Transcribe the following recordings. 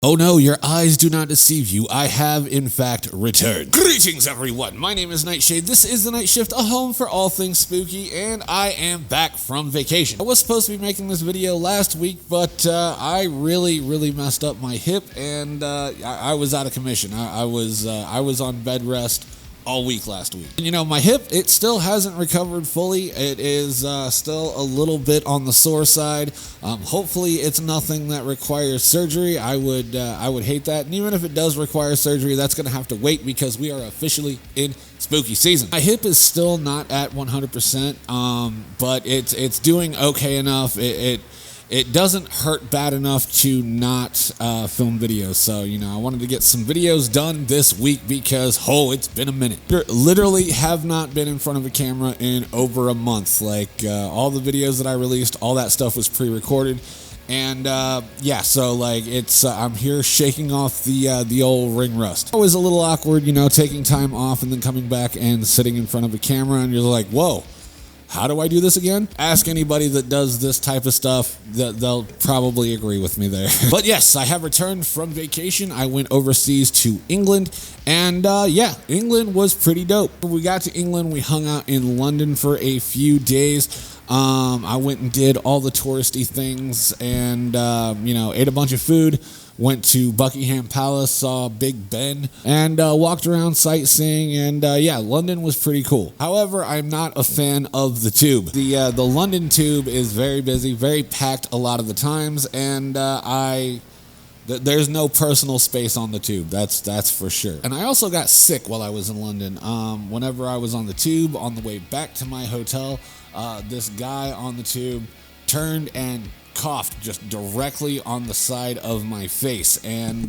Oh no, your eyes do not deceive you. I have, in fact, returned. Greetings, everyone. My name is Nightshade. This is The Night Shift, a home for all things spooky, and I am back from vacation. I was supposed to be making this video last week, but I really messed up my hip, and I was out of commission. I was on bed rest all week last week. And, you know, my hip, it still hasn't recovered fully. It is still a little bit on the sore side. Hopefully it's nothing that requires surgery. I would hate that. And even if it does require surgery, that's going to have to wait because we are officially in spooky season. My hip is still not at 100%, but it's doing okay enough. It doesn't hurt bad enough to not film videos. So, you know, I wanted to get some videos done this week because, it's been a minute. Literally have not been in front of a camera in over a month. Like, all the videos that I released, all that stuff was pre-recorded. And, yeah, so, like, it's, I'm here shaking off the old ring rust. Always a little awkward, you know, taking time off and then coming back and sitting in front of a camera and you're like, whoa. How do I do this again? Ask anybody that does this type of stuff, they'll probably agree with me there. But yes, I have returned from vacation. I went overseas to England, and yeah, England was pretty dope. When we got to England, we hung out in London for a few days. I went and did all the touristy things and, you know, ate a bunch of food. Went to Buckingham Palace, saw Big Ben, and walked around sightseeing, and yeah, London was pretty cool. However, I'm not a fan of the tube. The London tube is very busy, very packed a lot of the times, and there's no personal space on the tube, that's for sure. And I also got sick while I was in London. Whenever I was on the tube, on the way back to my hotel, this guy on the tube turned and coughed just directly on the side of my face, and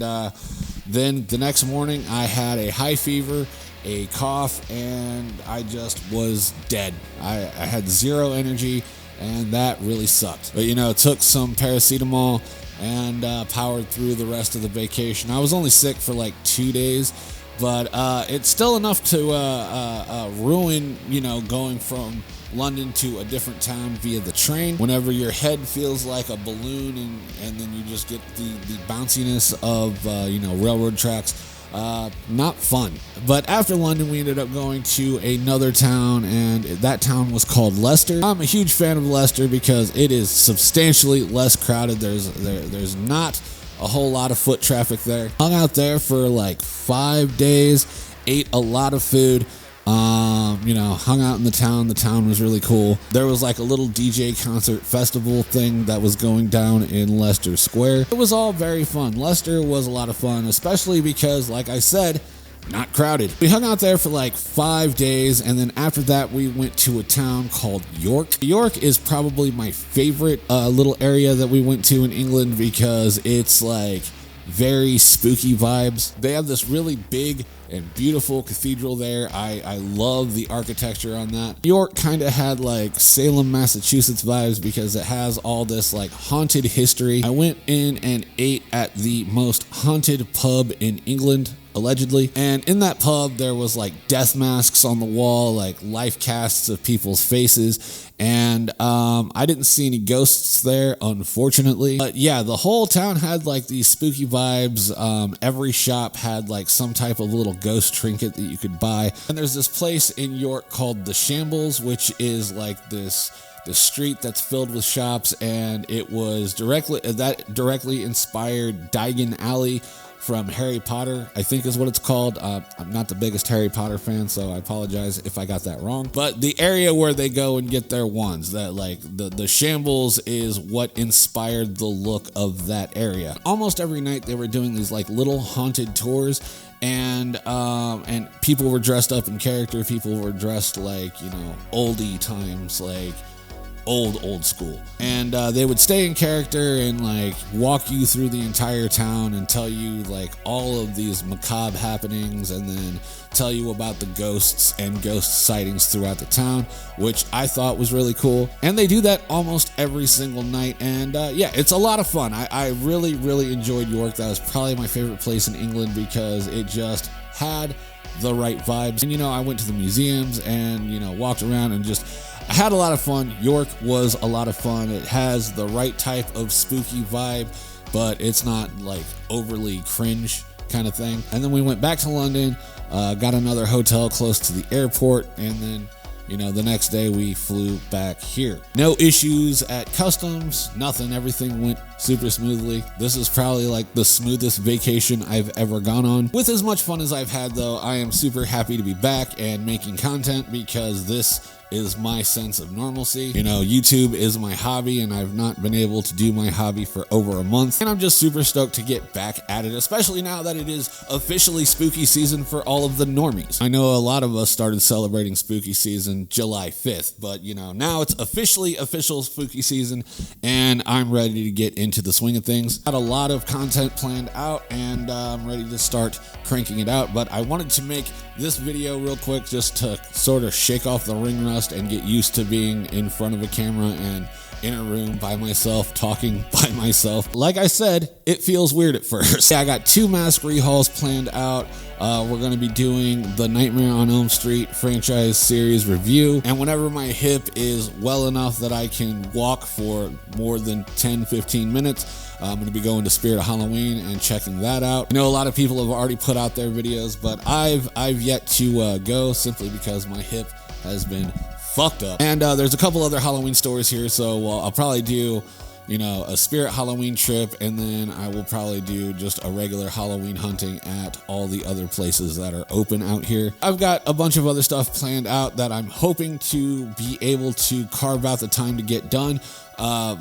then the next morning I had a high fever, a cough, and I just was dead. I had zero energy, and that really sucked. But you know, it took some paracetamol and powered through the rest of the vacation. I was only sick for like 2 days, but it's still enough to ruin, you know, going from London to a different town via the train. Whenever your head feels like a balloon and then you just get the bounciness of, you know, railroad tracks. Not fun. But after London, we ended up going to another town, and that town was called Leicester. I'm a huge fan of Leicester because it is substantially less crowded. There's not a whole lot of foot traffic there. Hung out there for like 5 days, ate a lot of food. You know, hung out in the town. The town was really cool. There was like a little DJ concert festival thing that was going down in Leicester Square. It was all very fun. Leicester was a lot of fun, especially because, like I said, not crowded. We hung out there for like 5 days, and then after that we went to a town called York. York is probably my favorite little area that we went to in England because it's like very spooky vibes. They have this really big and beautiful cathedral there. I love the architecture on that. York kind of had like Salem, Massachusetts vibes because it has all this like haunted history. I went in and ate at the most haunted pub in England, allegedly, and in that pub there was like death masks on the wall, like life casts of people's faces, and I didn't see any ghosts there, unfortunately. But yeah, the whole town had like these spooky vibes. Every shop had like some type of little ghost trinket that you could buy. And there's this place in York called the Shambles, which is like the street that's filled with shops, and it was directly inspired Diagon Alley from Harry Potter, I think is what it's called. I'm not the biggest Harry Potter fan, so I apologize if I got that wrong. But the area where they go and get their wands, that like the Shambles is what inspired the look of that area. Almost every night they were doing these like little haunted tours, and people were dressed up in character. People were dressed like, you know, oldie times, like old school, and they would stay in character and like walk you through the entire town and tell you like all of these macabre happenings, and then tell you about the ghosts and ghost sightings throughout the town, which I thought was really cool. And they do that almost every single night, and yeah, it's a lot of fun. I really enjoyed York. That was probably my favorite place in England because it just had the right vibes. And you know, I went to the museums and, you know, walked around and just I had a lot of fun. York was a lot of fun. It has the right type of spooky vibe. but it's not like overly cringe kind of thing. And then we went back to London, got another hotel close to the airport, and then the next day we flew back here. No issues at customs, nothing. Everything went super smoothly. This is probably like the smoothest vacation I've ever gone on. With as much fun as I've had though, I am super happy to be back and making content, because this is my sense of normalcy. YouTube is my hobby, and I've not been able to do my hobby for over a month, and I'm just super stoked to get back at it, especially now that it is officially spooky season for all of the normies. I know a lot of us started celebrating spooky season July 5th, but now it's official spooky season, and I'm ready to get into the swing of things. Got a lot of content planned out, and I'm ready to start cranking it out, but I wanted to make this video real quick just to sort of shake off the ring rust and get used to being in front of a camera and in a room by myself, talking by myself. Like I said, it feels weird at first. I got 2 mask rehauls planned out. We're going to be doing the Nightmare on Elm Street franchise series review, and whenever my hip is well enough that I can walk for more than 10-15 minutes, I'm going to be going to Spirit of Halloween and checking that out. I know a lot of people have already put out their videos, but I've yet to go, simply because my hip has been fucked up. And there's a couple other Halloween stories here, so I'll probably do a Spirit Halloween trip, and then I will probably do just a regular Halloween hunting at all the other places that are open out here. I've got a bunch of other stuff planned out that I'm hoping to be able to carve out the time to get done.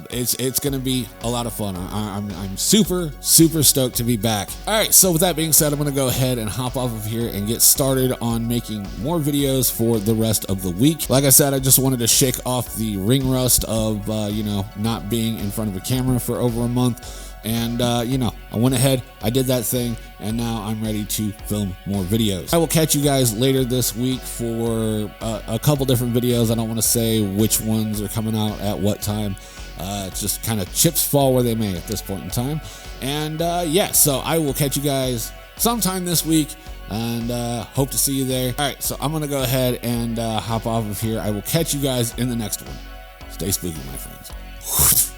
It's gonna be a lot of fun. I'm super stoked to be back. All right, so with that being said, I'm gonna go ahead and hop off of here and get started on making more videos for the rest of the week. Like I said, I just wanted to shake off the ring rust of not being in front of a camera for over a month. And, I went ahead, I did that thing, and now I'm ready to film more videos. I will catch you guys later this week for a couple different videos. I don't want to say which ones are coming out at what time. It's just kind of chips fall where they may at this point in time. And, so I will catch you guys sometime this week, and hope to see you there. All right, so I'm going to go ahead and hop off of here. I will catch you guys in the next one. Stay spooky, my friends.